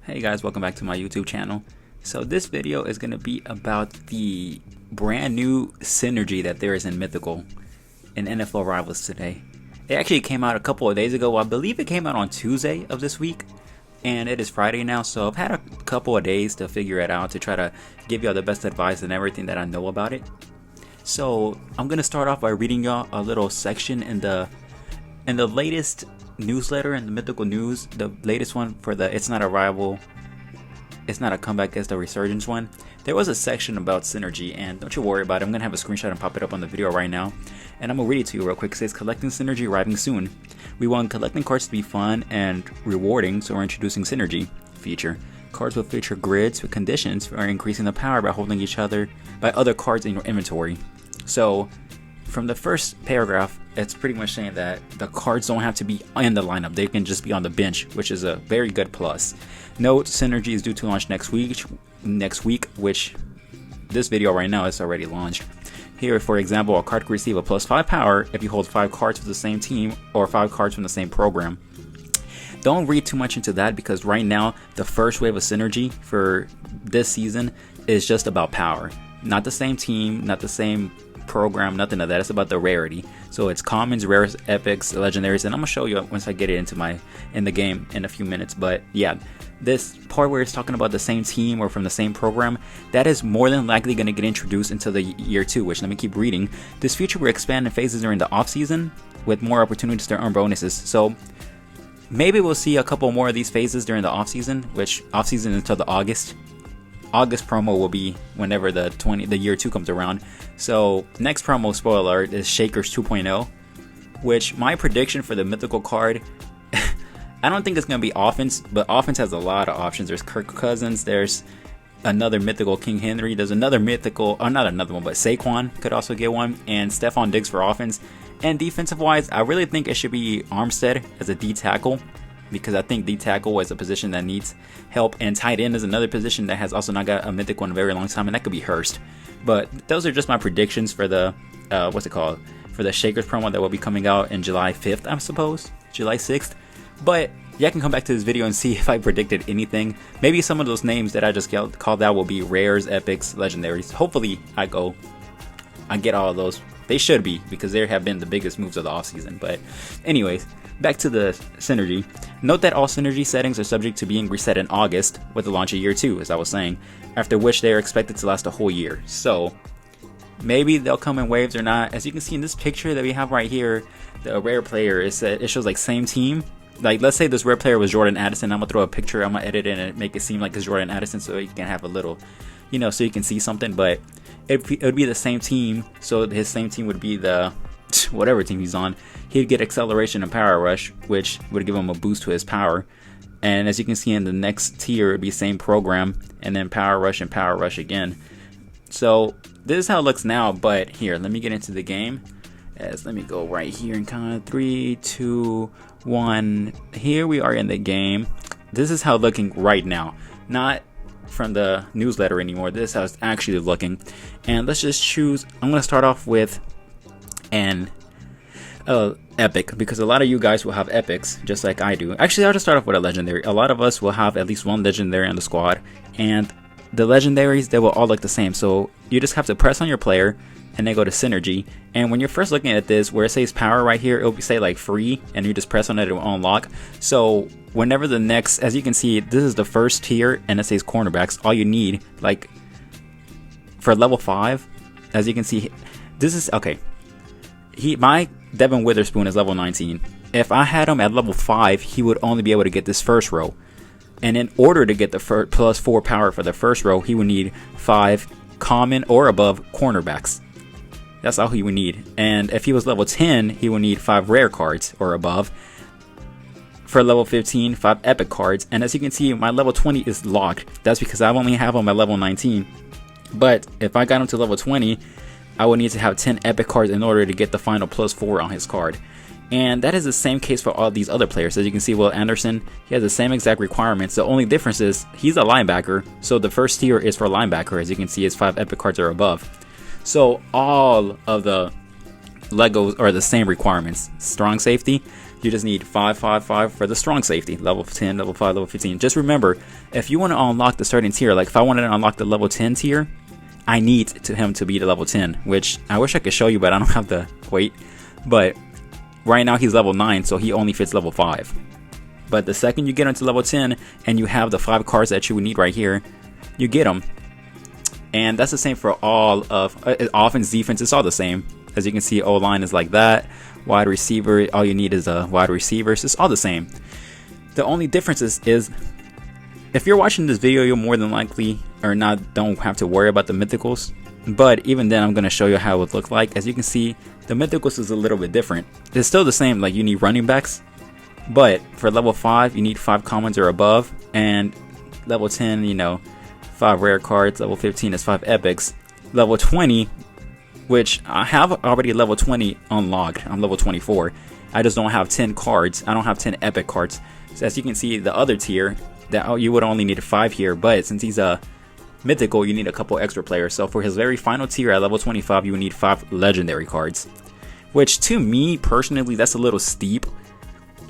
Hey guys, welcome back to my YouTube channel. So this video is going to be about the brand new synergy that there is in Mythical in NFL Rivals today. It actually came out a couple of days ago. Well, I believe it came out on Tuesday of this week, and it is Friday now, so I've had a couple of days to figure it out, to try to give y'all the best advice and everything that I know about it. So I'm going to start off by reading y'all a little section in the latest newsletter in the Mythical News, the latest one for the It's Not a Rival, It's Not a Comeback, It's the Resurgence one. There was a section about synergy, and don't you worry about it. I'm gonna have a screenshot and pop it up on the video right now, and I'm gonna read it to you real quick. It says, collecting synergy arriving soon. We want collecting cards to be fun and rewarding, so we're introducing synergy feature. Cards will feature grids with conditions for increasing the power by holding each other by other cards in your inventory. So from the first paragraph, it's pretty much saying that the cards don't have to be in the lineup. They can just be on the bench, which is a very good plus. Note, synergy is due to launch next week, which this video right now is already launched. Here, for example, a card could receive a +5 power if you hold 5 cards from the same team or 5 cards from the same program. Don't read too much into that, because right now the first wave of synergy for this season is just about power. Not the same team, not the same program, nothing of that. It's about the rarity. So it's commons, rares, epics, legendaries, and I'm gonna show you once I get it in the game in a few minutes. But yeah, this part where it's talking about the same team or from the same program, that is more than likely going to get introduced into the year 2, which, let me keep reading. This feature will expand in phases during the off season with more opportunities to earn bonuses. So maybe we'll see a couple more of these phases during the off season, which off season until the August promo will be whenever the year 2 comes around. So next promo, spoiler alert, is Shakers 2.0, which my prediction for the mythical card, I don't think it's going to be offense, but offense has a lot of options. There's Kirk Cousins, there's another mythical King Henry, there's another mythical, not another one, but Saquon could also get one, and Stephon Diggs for offense. And defensive wise, I really think it should be Armstead as a D tackle, because I think D tackle is a position that needs help, and tight end is another position that has also not got a mythical in a very long time, and that could be Hurst. But those are just my predictions for the for the Shakers promo that will be coming out in July 5th, I suppose, July 6th. But yeah, I can come back to this video and see if I predicted anything. Maybe some of those names that I just called out will be rares, epics, legendaries. Hopefully I get all of those. They should be, because there have been the biggest moves of the offseason. But anyways, back to the synergy. Note that all synergy settings are subject to being reset in August with the launch of year 2, as I was saying, after which they are expected to last a whole year. So maybe they'll come in waves or not. As you can see in this picture that we have right here, the rare player, it shows like same team. Like, let's say this rare player was Jordan Addison. I'm gonna throw a picture, I'm gonna edit it and make it seem like it's Jordan Addison, so you can have a little, so you can see something. But it would be the same team, so his same team would be the whatever team he's on. He'd get acceleration and power rush, which would give him a boost to his power. And as you can see in the next tier, it'd be same program, and then power rush and power rush again. So this is how it looks now. But here, let me get into the game. Let me go right here and count 3, 2, 1. Here we are in the game. This is how it's looking right now, not from the newsletter anymore. This is how it's actually looking. And let's just choose. I'm gonna start off with an epic, because a lot of you guys will have epics just like I do. Actually, I'll just start off with a legendary. A lot of us will have at least one legendary on the squad, and the legendaries, they will all look the same. So you just have to press on your player and then go to synergy. And when you're first looking at this, where it says power right here, it'll say like free, and you just press on it, it will unlock. So whenever the next, as you can see, this is the first tier, and it says cornerbacks. All you need, like for level 5, as you can see, this is okay. My Devin Witherspoon is level 19. If I had him at level 5, he would only be able to get this first row. And in order to get the +4 power for the first row, he would need 5 common or above cornerbacks. That's all he would need. And if he was level 10, he would need 5 rare cards or above. For level 15, 5 epic cards. And as you can see, my level 20 is locked. That's because I only have him at level 19. But if I got him to level 20, I would need to have 10 epic cards in order to get the final +4 on his card. And that is the same case for all these other players. As you can see, Will Anderson, he has the same exact requirements. The only difference is he's a linebacker, so the first tier is for linebacker. As you can see, it's 5 epic cards or above. So all of the Legos are the same requirements. Strong safety, You just need 5, 5, 5 for the strong safety, level 10, level 5, level 15. Just remember, if you want to unlock the starting tier, like if I wanted to unlock the level 10 tier, I need him to be the level 10, which I wish I could show you, but I don't have the weight. But right now he's level 9, so he only fits level 5. But the second you get into level 10 and you have the 5 cards that you would need right here, you get them. And that's the same for all of offense, defense. It's all the same. As you can see, O-line is like that. Wide receiver, all you need is a wide receiver. So it's all the same. The only difference is if you're watching this video, you'll more than likely or not don't have to worry about the mythicals. But even then, I'm going to show you how it would look like. As you can see, the mythicals is a little bit different. It's still the same, like you need running backs. But for level 5, you need 5 commons or above. And level 10, you know, 5 rare cards. Level 15 is 5 epics. Level 20, which I have already level 20 unlocked. I'm level 24. I just don't have 10 cards. I don't have 10 epic cards. So as you can see, the other tier, that you would only need 5 here. But since he's a mythical, you need a couple extra players. So for his very final tier at level 25, you would need 5 legendary cards. Which to me, personally, that's a little steep.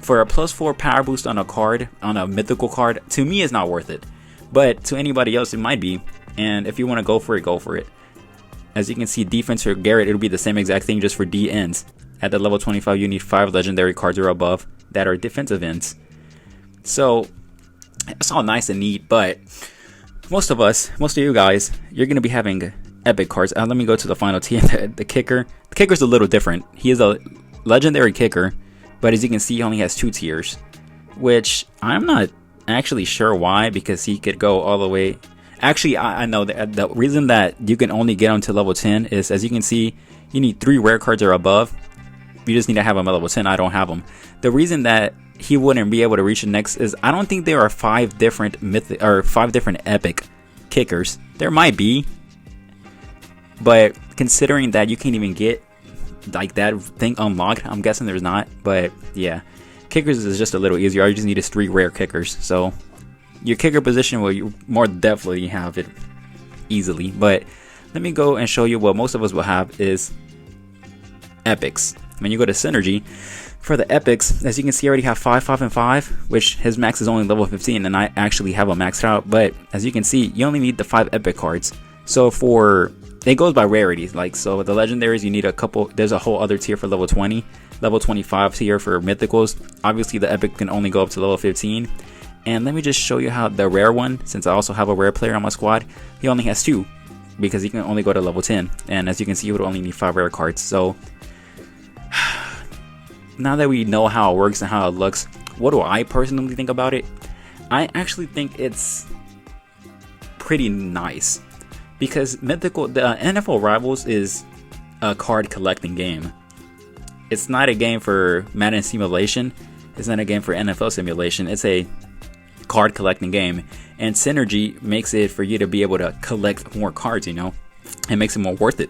For a +4 power boost on a card, on a mythical card, to me, it's not worth it. But to anybody else, it might be. And if you want to go for it, go for it. As you can see, defense for Garrett, it'll be the same exact thing just for D ends. At the level 25, you need 5 legendary cards or above that are defensive ends. So, it's all nice and neat, but most of you guys, you're going to be having epic cards. Let me go to the final tier, the kicker. The kicker's a little different. He is a legendary kicker, but as you can see, he only has 2 tiers. Which, I'm not actually sure why, because he could go all the way. Actually, I know that the reason that you can only get him to level 10 is, as you can see, you need 3 rare cards or above. You just need to have him at level 10. I don't have him. The reason that he wouldn't be able to reach the next is I don't think there are 5 different epic kickers. There might be, but considering that you can't even get like that thing unlocked, I'm guessing there's not. But yeah, kickers is just a little easier. All you just need is 3 rare kickers. So your kicker position will you more definitely have it easily. But let me go and show you what most of us will have is epics. When you go to synergy, for the epics, as you can see, I already have 5, 5, and 5, which his max is only level 15, and I actually have a maxed out. But as you can see, you only need the 5 epic cards. So it goes by rarities. Like, so with the legendaries, you need a couple. There's a whole other tier for level 20, level 25 tier for mythicals. Obviously, the epic can only go up to level 15. And let me just show you how the rare one, since I also have a rare player on my squad, he only has 2 because he can only go to level 10. And as you can see, he would only need 5 rare cards. So now that we know how it works and how it looks, what do I personally think about it? I actually think it's pretty nice because the NFL Rivals is a card collecting game. It's not a game for Madden simulation. It's not a game for NFL simulation. It's a card collecting game, and synergy makes it for you to be able to collect more cards. You know, it makes it more worth it.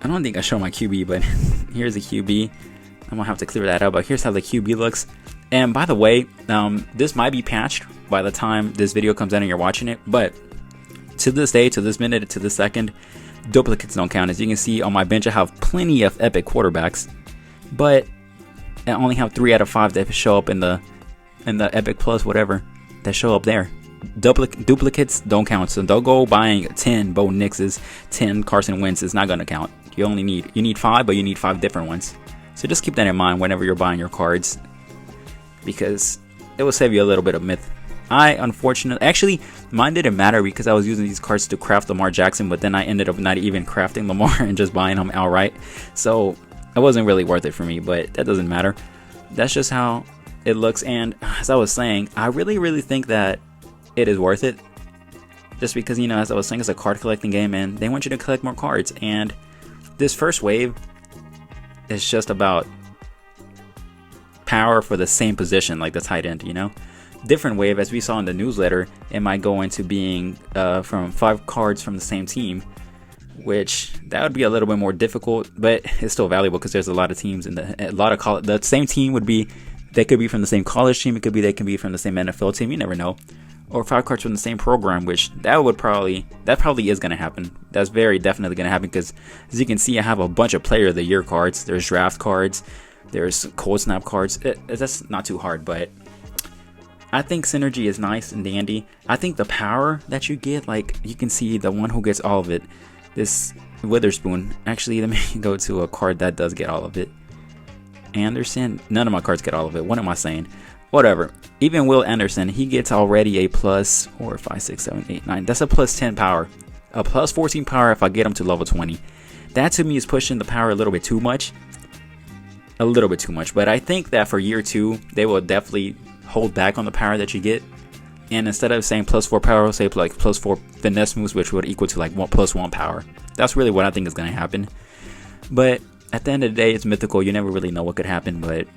I don't think I showed my QB, but here's the QB. I'm gonna have to clear that up, but here's how the QB looks. And by the way, this might be patched by the time this video comes out and you're watching it, but to this day, to this minute, to this second, duplicates don't count. As you can see on my bench, I have plenty of epic quarterbacks, but I only have 3 out of 5 that show up in the epic plus whatever that show up there. Duplicates don't count, so don't go buying 10 Bo Nixes, 10 Carson Wentz. It's not gonna count. You need 5, but you need 5 different ones. So just keep that in mind whenever you're buying your cards, because it will save you a little bit of myth. Actually, mine didn't matter because I was using these cards to craft Lamar Jackson, but then I ended up not even crafting Lamar and just buying him outright. So it wasn't really worth it for me, but that doesn't matter. That's just how it looks. And as I was saying, I really think that it is worth it. Just because, you know, as I was saying, it's a card collecting game and they want you to collect more cards. And this first wave, it's just about power for the same position, like the tight end, you know. Different wave, as we saw in the newsletter, it might go into being from 5 cards from the same team, which that would be a little bit more difficult, but it's still valuable because there's a lot of teams in the same team would be, they could be from the same college team, they can be from the same NFL team, you never know. Or 5 cards from the same program, which that probably is going to happen. That's very definitely going to happen because, as you can see, I have a bunch of player of the year cards. There's draft cards. There's cold snap cards. That's not too hard, but I think synergy is nice and dandy. I think the power that you get, like you can see the one who gets all of it, this Witherspoon. Actually, let me go to a card that does get all of it. Anderson. None of my cards get all of it. What am I saying? Whatever. Even Will Anderson, he gets already a plus 4, 5, 6, 7, 8, 9. That's a plus 10 power. A plus 14 power if I get him to level 20. That to me is pushing the power a little bit too much. A little bit too much. But I think that for year 2, they will definitely hold back on the power that you get, and instead of saying plus 4 power, say like plus 4 finesse moves, which would equal to like plus 1 power. That's really what I think is going to happen. But at the end of the day, it's mythical. You never really know what could happen, but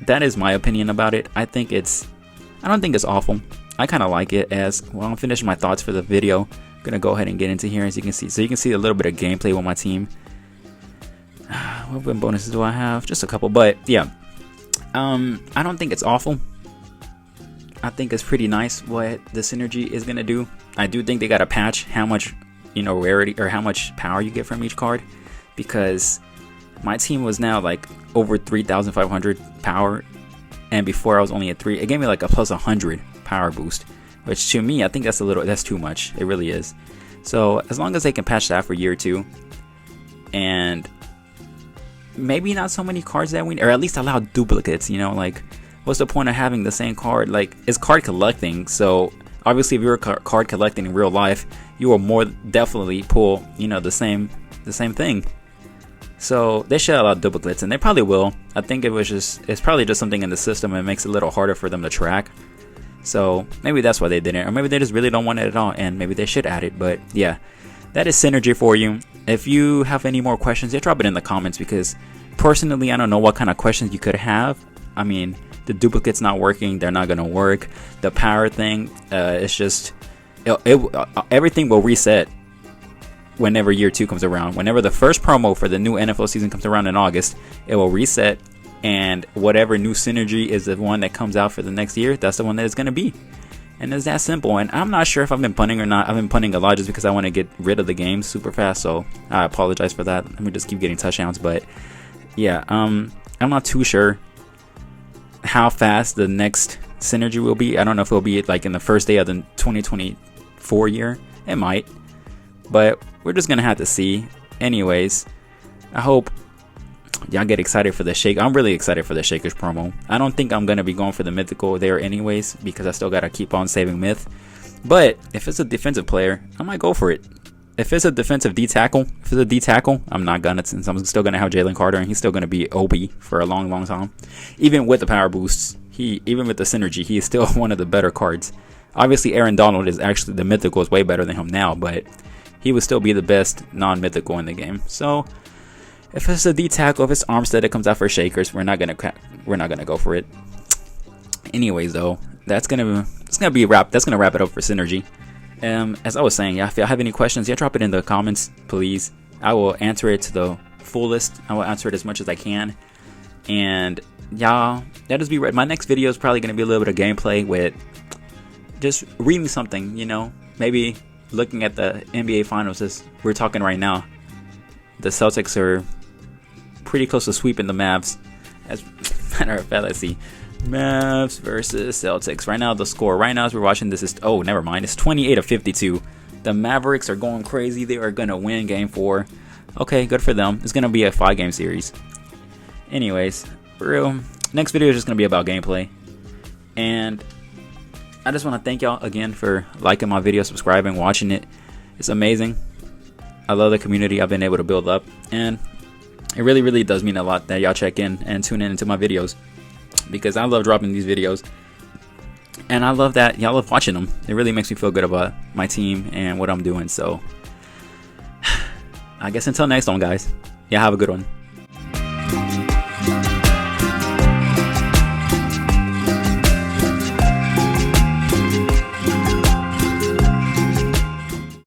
that is my opinion about it. I don't think it's awful. I kind of like it. As well, I'm finishing my thoughts for the video. I'm gonna go ahead and get into here, as you can see. So you can see a little bit of gameplay with my team. What win bonuses do I have? Just a couple, but yeah. I don't think it's awful. I think it's pretty nice what the synergy is gonna do. I do think they gotta patch how much, rarity or how much power you get from each card, because my team was now like over 3,500 power, and before I was only at 3. It gave me like a plus 100 power boost, which to me I think that's too much. It really is. So as long as they can patch that for year 2, and maybe not so many cards that win, or at least allow duplicates. Like, what's the point of having the same card? Like, it's card collecting, so obviously if you're card collecting in real life, you will more definitely pull the same thing. So they should allow duplicates, and they probably will. I think it's probably just something in the system, and it makes it a little harder for them to track. So maybe that's why they didn't, or maybe they just really don't want it at all, and maybe they should add it. But yeah, that is synergy for you. If you have any more questions, drop it in the comments, because personally I don't know what kind of questions you could have. I mean, the duplicates not working, they're not gonna work. The power thing, it's just everything will reset whenever year 2 comes around. Whenever the first promo for the new NFL season comes around in August, it will reset, and whatever new synergy is the one that comes out for the next year, that's the one that it's gonna be. And it's that simple. And I'm not sure if I've been punting or not. I've been punting a lot just because I want to get rid of the game super fast, so I apologize for that. Let me just keep getting touchdowns. But yeah, I'm not too sure how fast the next synergy will be. I don't know if it'll be like in the first day of the 2024 year. It might, but we're just gonna have to see. Anyways, I hope y'all get excited for the shake. I'm really excited for the Shakers promo. I don't think I'm gonna be going for the mythical there anyways, because I still gotta keep on saving myth. But if it's a defensive player, I might go for it. If it's a defensive D tackle, I'm not gonna, since I'm still gonna have Jalen Carter, and he's still gonna be OB for a long time. Even with the power boosts, even with the synergy, he is still one of the better cards. Obviously, Aaron Donald is actually, the mythical is way better than him now, but he would still be the best non-mythical in the game. So if it's a D tackle, if it's Armstead that comes out for Shakers, we're not gonna go for it. Anyways, though, that's gonna wrap it up for synergy. As I was saying, if y'all have any questions, drop it in the comments, please. I will answer it to the fullest. I will answer it as much as I can. And y'all, that just be right. My next video is probably gonna be a little bit of gameplay with just reading something, maybe looking at the NBA Finals as we're talking right now. The Celtics are pretty close to sweeping the Mavs. As a matter of fact, let's see. Mavs versus Celtics. Right now, the score, right now as we're watching this is, oh, never mind. It's 28-52. The Mavericks are going crazy. They are going to win Game 4. Okay, good for them. It's going to be a 5-game series. Anyways, for real, next video is just going to be about gameplay. And I just want to thank y'all again for liking my video, subscribing, watching it. It's amazing. I love the community I've been able to build up, and it really does mean a lot that y'all check in and tune in into my videos, because I love dropping these videos, and I love that y'all love watching them. It really makes me feel good about my team and what I'm doing. So I guess until next one, guys, y'all have a good one.